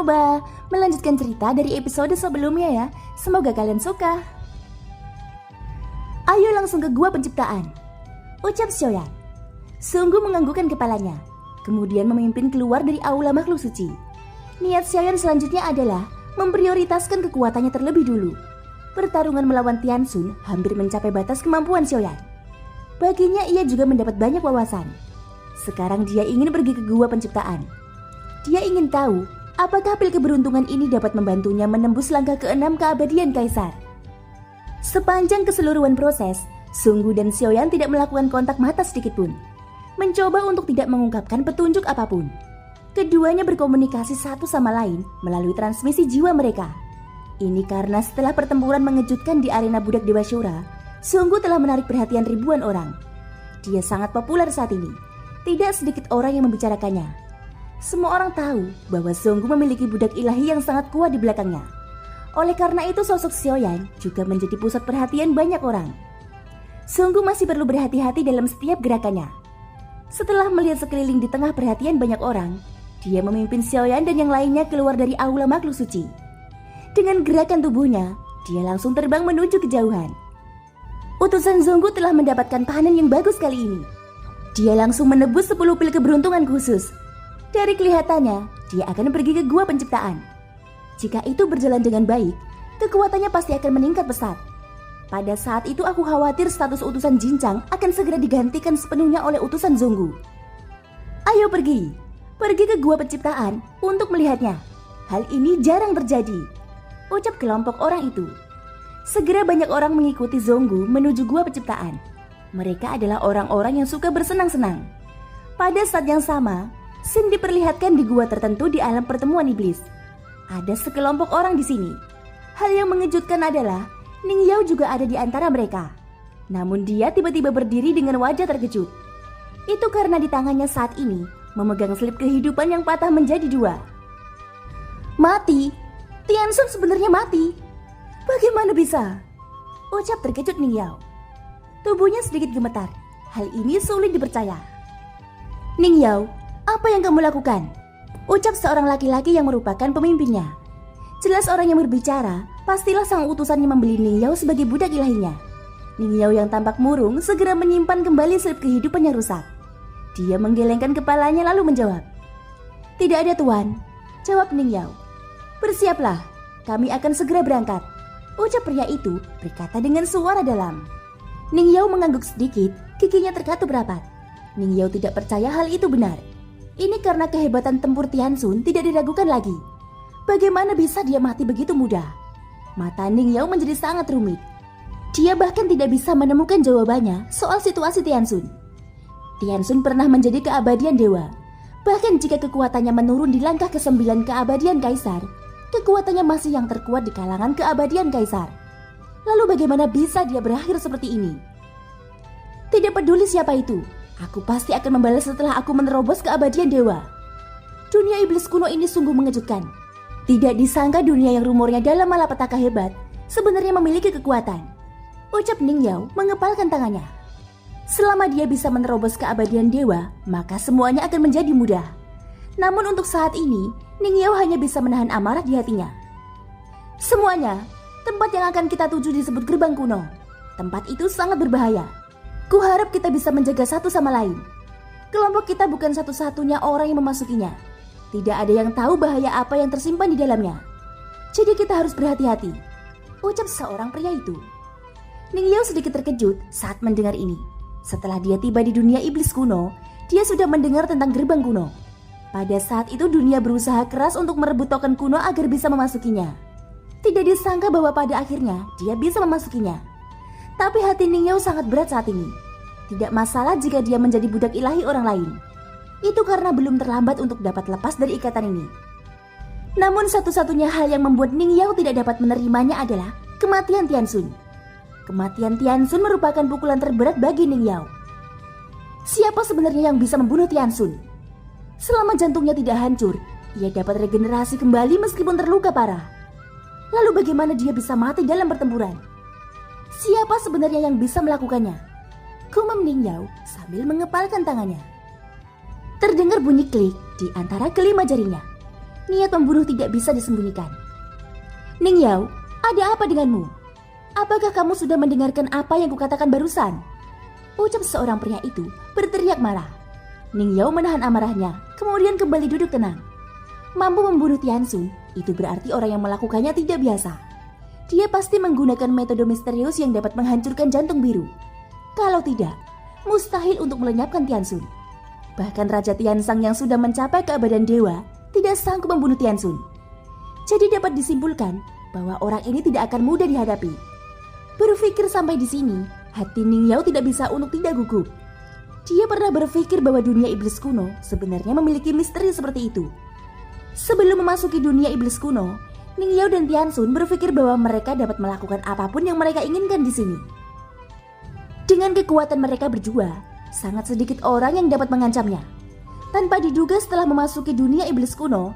Coba melanjutkan cerita dari episode sebelumnya ya. Semoga kalian suka. Ayo langsung ke gua penciptaan, ucap Xiaoyan. Sungguh menganggukkan kepalanya, kemudian memimpin keluar dari aula makhluk suci. Niat Xiaoyan selanjutnya adalah memprioritaskan kekuatannya terlebih dulu. Pertarungan melawan Tianxun hampir mencapai batas kemampuan Xiaoyan. Baginya ia juga mendapat banyak wawasan. Sekarang dia ingin pergi ke gua penciptaan. Dia ingin tahu apakah pil keberuntungan ini dapat membantunya menembus langkah ke-6 keabadian Kaisar. Sepanjang keseluruhan proses, Sunggu dan Xiaoyan tidak melakukan kontak mata sedikitpun, mencoba untuk tidak mengungkapkan petunjuk apapun. Keduanya berkomunikasi satu sama lain melalui transmisi jiwa mereka. Ini karena setelah pertempuran mengejutkan di arena budak Dewa Syura, Sunggu telah menarik perhatian ribuan orang. Dia sangat populer saat ini. Tidak sedikit orang yang membicarakannya. Semua orang tahu bahwa Sunggu memiliki budak ilahi yang sangat kuat di belakangnya. Oleh karena itu sosok Xiaoyan juga menjadi pusat perhatian banyak orang. Sunggu masih perlu berhati-hati dalam setiap gerakannya. Setelah melihat sekeliling di tengah perhatian banyak orang, dia memimpin Xiaoyan dan yang lainnya keluar dari aula makhluk suci. Dengan gerakan tubuhnya, dia langsung terbang menuju kejauhan. Utusan Sunggu telah mendapatkan panen yang bagus kali ini. Dia langsung menebus 10 pil keberuntungan khusus. Dari kelihatannya, dia akan pergi ke gua penciptaan. Jika itu berjalan dengan baik, kekuatannya pasti akan meningkat pesat. Pada saat itu aku khawatir status utusan Jinchang akan segera digantikan sepenuhnya oleh utusan Sunggu. Ayo pergi ke gua penciptaan untuk melihatnya. Hal ini jarang terjadi, ucap kelompok orang itu. Segera banyak orang mengikuti Sunggu menuju gua penciptaan. Mereka adalah orang-orang yang suka bersenang-senang. Pada saat yang sama, Sin diperlihatkan di gua tertentu di alam pertemuan iblis. Ada sekelompok orang di sini. Hal yang mengejutkan adalah Ning Yao juga ada di antara mereka. Namun dia tiba-tiba berdiri dengan wajah terkejut. Itu karena di tangannya saat ini memegang selip kehidupan yang patah menjadi 2. Mati? Tianxun sebenarnya mati? Bagaimana bisa? Ucap terkejut Ning Yao. Tubuhnya sedikit gemetar. Hal ini sulit dipercaya. Ning Yao, apa yang kamu lakukan? Ucap seorang laki-laki yang merupakan pemimpinnya. Jelas orang yang berbicara, pastilah sang utusan yang membeli Ning Yao sebagai budak ilahinya. Ning Yao yang tampak murung segera menyimpan kembali selip kehidupan yang rusak. Dia menggelengkan kepalanya lalu menjawab. Tidak ada tuan, jawab Ning Yao. Bersiaplah, kami akan segera berangkat. Ucap pria itu berkata dengan suara dalam. Ning Yao mengangguk sedikit, giginya terkatup rapat. Ning Yao tidak percaya hal itu benar. Ini karena kehebatan tempur Tianxun tidak diragukan lagi. Bagaimana bisa dia mati begitu mudah? Mata Ning Yao menjadi sangat rumit. Dia bahkan tidak bisa menemukan jawabannya soal situasi Tianxun. Tianxun pernah menjadi keabadian dewa. Bahkan jika kekuatannya menurun di langkah ke-9 keabadian Kaisar, kekuatannya masih yang terkuat di kalangan keabadian Kaisar. Lalu bagaimana bisa dia berakhir seperti ini? Tidak peduli siapa itu, aku pasti akan membalas setelah aku menerobos keabadian dewa. Dunia iblis kuno ini sungguh mengejutkan. Tidak disangka dunia yang rumornya dalam malapetaka hebat sebenarnya memiliki kekuatan. Ucap Ning Yao mengepalkan tangannya. Selama dia bisa menerobos keabadian dewa, maka semuanya akan menjadi mudah. Namun untuk saat ini, Ning Yao hanya bisa menahan amarah di hatinya. Semuanya, tempat yang akan kita tuju disebut gerbang kuno. Tempat itu sangat berbahaya. Kuharap kita bisa menjaga satu sama lain. Kelompok kita bukan satu-satunya orang yang memasukinya. Tidak ada yang tahu bahaya apa yang tersimpan di dalamnya. Jadi kita harus berhati-hati, ucap seorang pria itu. Ning Yao sedikit terkejut saat mendengar ini. Setelah dia tiba di dunia iblis kuno, dia sudah mendengar tentang gerbang kuno. Pada saat itu dunia berusaha keras untuk merebut token kuno agar bisa memasukinya. Tidak disangka bahwa pada akhirnya dia bisa memasukinya. Tapi hati Ning Yao sangat berat saat ini. Tidak masalah jika dia menjadi budak ilahi orang lain. Itu karena belum terlambat untuk dapat lepas dari ikatan ini. Namun satu-satunya hal yang membuat Ning Yao tidak dapat menerimanya adalah kematian Tianxun. Kematian Tianxun merupakan pukulan terberat bagi Ning Yao. Siapa sebenarnya yang bisa membunuh Tianxun? Selama jantungnya tidak hancur, ia dapat regenerasi kembali meskipun terluka parah. Lalu bagaimana dia bisa mati dalam pertempuran? Siapa sebenarnya yang bisa melakukannya? Gumam Ning Yao sambil mengepalkan tangannya. Terdengar bunyi klik di antara kelima jarinya. Niat membunuh tidak bisa disembunyikan. Ning Yao, ada apa denganmu? Apakah kamu sudah mendengarkan apa yang kukatakan barusan? Ucap seorang pria itu berteriak marah. Ning Yao menahan amarahnya, kemudian kembali duduk tenang. Mampu membunuh Tianxun, itu berarti orang yang melakukannya tidak biasa. Dia pasti menggunakan metode misterius yang dapat menghancurkan jantung biru. Kalau tidak, mustahil untuk melenyapkan Tianxun. Bahkan Raja Tianzang yang sudah mencapai keabadian dewa tidak sanggup membunuh Tianxun. Jadi dapat disimpulkan bahwa orang ini tidak akan mudah dihadapi. Berpikir sampai di sini, hati Ning Yao tidak bisa untuk tidak gugup. Dia pernah berpikir bahwa dunia iblis kuno sebenarnya memiliki misteri seperti itu. Sebelum memasuki dunia iblis kuno, Ning Yao dan Tianxun berpikir bahwa mereka dapat melakukan apapun yang mereka inginkan di sini. Dengan kekuatan mereka berdua, sangat sedikit orang yang dapat mengancamnya. Tanpa diduga setelah memasuki dunia iblis kuno,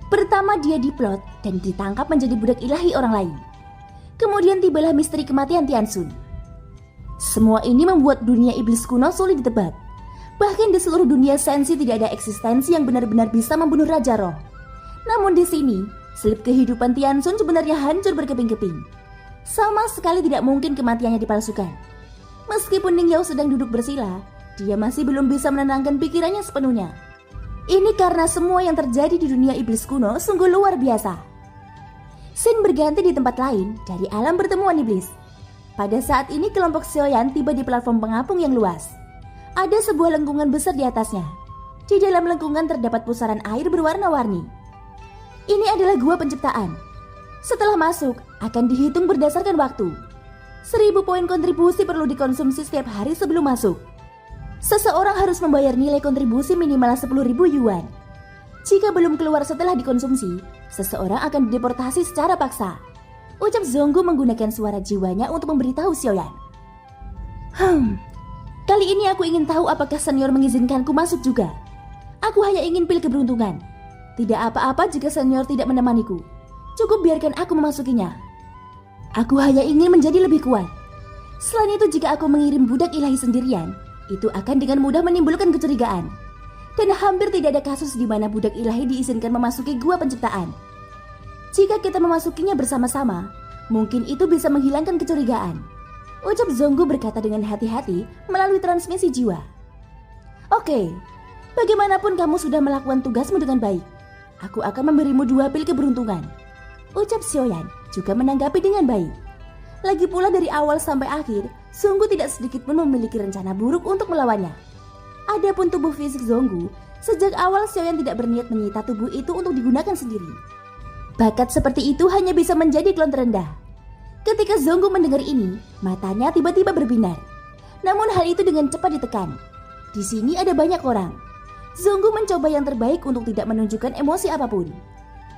pertama dia diplot dan ditangkap menjadi budak ilahi orang lain. Kemudian tibalah misteri kematian Tianxun. Semua ini membuat dunia iblis kuno sulit ditebak. Bahkan di seluruh dunia sensi tidak ada eksistensi yang benar-benar bisa membunuh Raja Roh. Namun di sini, selip kehidupan Tianxun sebenarnya hancur berkeping-keping. Sama sekali tidak mungkin kematiannya dipalsukan. Meskipun Ning Yao sedang duduk bersila, dia masih belum bisa menenangkan pikirannya sepenuhnya. Ini karena semua yang terjadi di dunia iblis kuno sungguh luar biasa. Scene berganti di tempat lain dari alam pertemuan iblis. Pada saat ini kelompok Xiaoyan tiba di platform pengapung yang luas. Ada sebuah lengkungan besar di atasnya. Di dalam lengkungan terdapat pusaran air berwarna-warni. Ini adalah gua penciptaan. Setelah masuk, akan dihitung berdasarkan waktu. 1000 poin kontribusi perlu dikonsumsi setiap hari sebelum masuk. Seseorang harus membayar nilai kontribusi minimal 10.000 yuan. Jika belum keluar setelah dikonsumsi, seseorang akan dideportasi secara paksa. Ucap Zonggu menggunakan suara jiwanya untuk memberitahu Xiaoyan. Kali ini aku ingin tahu apakah senior mengizinkanku masuk juga. Aku hanya ingin pil keberuntungan. Tidak apa-apa jika senior tidak menemaniku. Cukup biarkan aku memasukinya. Aku hanya ingin menjadi lebih kuat. Selain itu, jika aku mengirim budak ilahi sendirian, itu akan dengan mudah menimbulkan kecurigaan. Dan hampir tidak ada kasus di mana budak ilahi diizinkan memasuki gua penciptaan. Jika kita memasukinya bersama-sama, mungkin itu bisa menghilangkan kecurigaan. Ucap Zonggu berkata dengan hati-hati melalui transmisi jiwa. Oke, bagaimanapun kamu sudah melakukan tugasmu dengan baik. Aku akan memberimu 2 pil keberuntungan. Ucap Xiaoyan juga menanggapi dengan baik. Lagi pula dari awal sampai akhir, sungguh tidak sedikit pun memiliki rencana buruk untuk melawannya. Adapun tubuh fisik Zonggu, sejak awal Xiaoyan tidak berniat menyita tubuh itu untuk digunakan sendiri. Bakat seperti itu hanya bisa menjadi klon terendah. Ketika Zonggu mendengar ini, matanya tiba-tiba berbinar. Namun hal itu dengan cepat ditekan. Di sini ada banyak orang. Zonggu mencoba yang terbaik untuk tidak menunjukkan emosi apapun.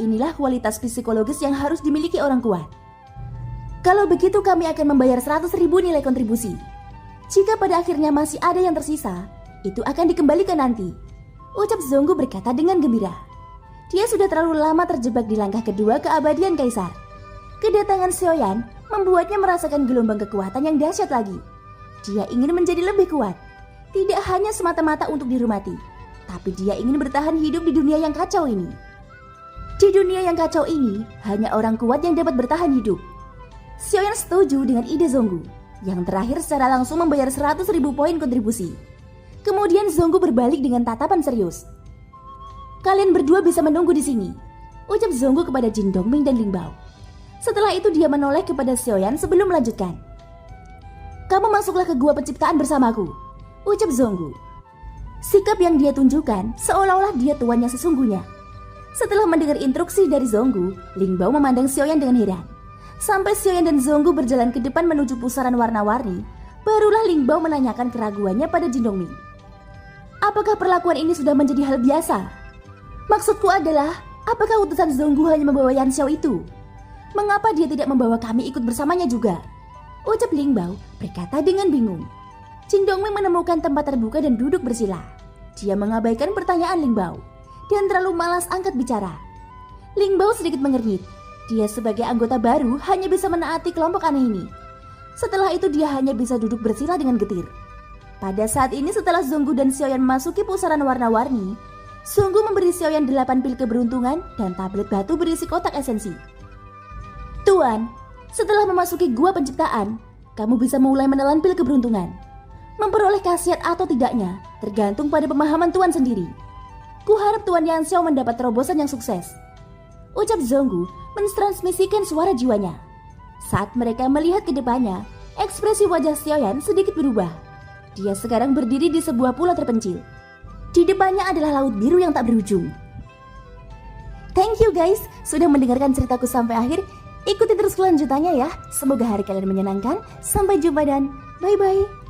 Inilah kualitas psikologis yang harus dimiliki orang kuat. Kalau begitu kami akan membayar 100.000 nilai kontribusi. Jika pada akhirnya masih ada yang tersisa, itu akan dikembalikan nanti. Ucap Zonggu berkata dengan gembira. Dia sudah terlalu lama terjebak di langkah kedua keabadian Kaisar. Kedatangan Xiaoyan membuatnya merasakan gelombang kekuatan yang dahsyat lagi. Dia ingin menjadi lebih kuat. Tidak hanya semata-mata untuk dihormati, tapi dia ingin bertahan hidup di dunia yang kacau ini. Di dunia yang kacau ini, hanya orang kuat yang dapat bertahan hidup. Xiaoyan setuju dengan ide Zonggu, yang terakhir secara langsung membayar 100.000 poin kontribusi. Kemudian Zonggu berbalik dengan tatapan serius. Kalian berdua bisa menunggu di sini, ucap Zonggu kepada Jin Dongming dan Ling Bao. Setelah itu dia menoleh kepada Xiaoyan sebelum melanjutkan. Kamu masuklah ke gua penciptaan bersamaku, ucap Zonggu. Sikap yang dia tunjukkan seolah-olah dia tuannya sesungguhnya. Setelah mendengar instruksi dari Zonggu, Ling Bao memandang Xiaoyan dengan heran. Sampai Xiaoyan dan Zonggu berjalan ke depan menuju pusaran warna-warni, barulah Ling Bao menanyakan keraguannya pada Jin Dongming. Apakah perlakuan ini sudah menjadi hal biasa? Maksudku adalah, apakah utusan Zonggu hanya membawa Yan Xiao itu? Mengapa dia tidak membawa kami ikut bersamanya juga? Ucap Ling Bao berkata dengan bingung. Jin Dongming menemukan tempat terbuka dan duduk bersila. Dia mengabaikan pertanyaan Ling Bao dan terlalu malas angkat bicara. Ling Bao sedikit mengernyit. Dia sebagai anggota baru hanya bisa menaati kelompok aneh ini. Setelah itu dia hanya bisa duduk bersila dengan getir. Pada saat ini setelah Zonggu dan Xiaoyan memasuki pusaran warna-warni, Sungguh memberi Xiaoyan 8 pil keberuntungan dan tablet batu berisi kotak esensi. Tuan, setelah memasuki gua penciptaan, kamu bisa mulai menelan pil keberuntungan. Memperoleh khasiat atau tidaknya tergantung pada pemahaman Tuan sendiri. Kuharap Tuan Yanxiao mendapat terobosan yang sukses. Ucap Zhonggu mentransmisikan suara jiwanya. Saat mereka melihat ke depannya, ekspresi wajah Xiaoyan sedikit berubah. Dia sekarang berdiri di sebuah pulau terpencil. Di depannya adalah laut biru yang tak berujung. Thank you guys sudah mendengarkan ceritaku sampai akhir. Ikuti terus kelanjutannya ya. Semoga hari kalian menyenangkan. Sampai jumpa dan bye-bye.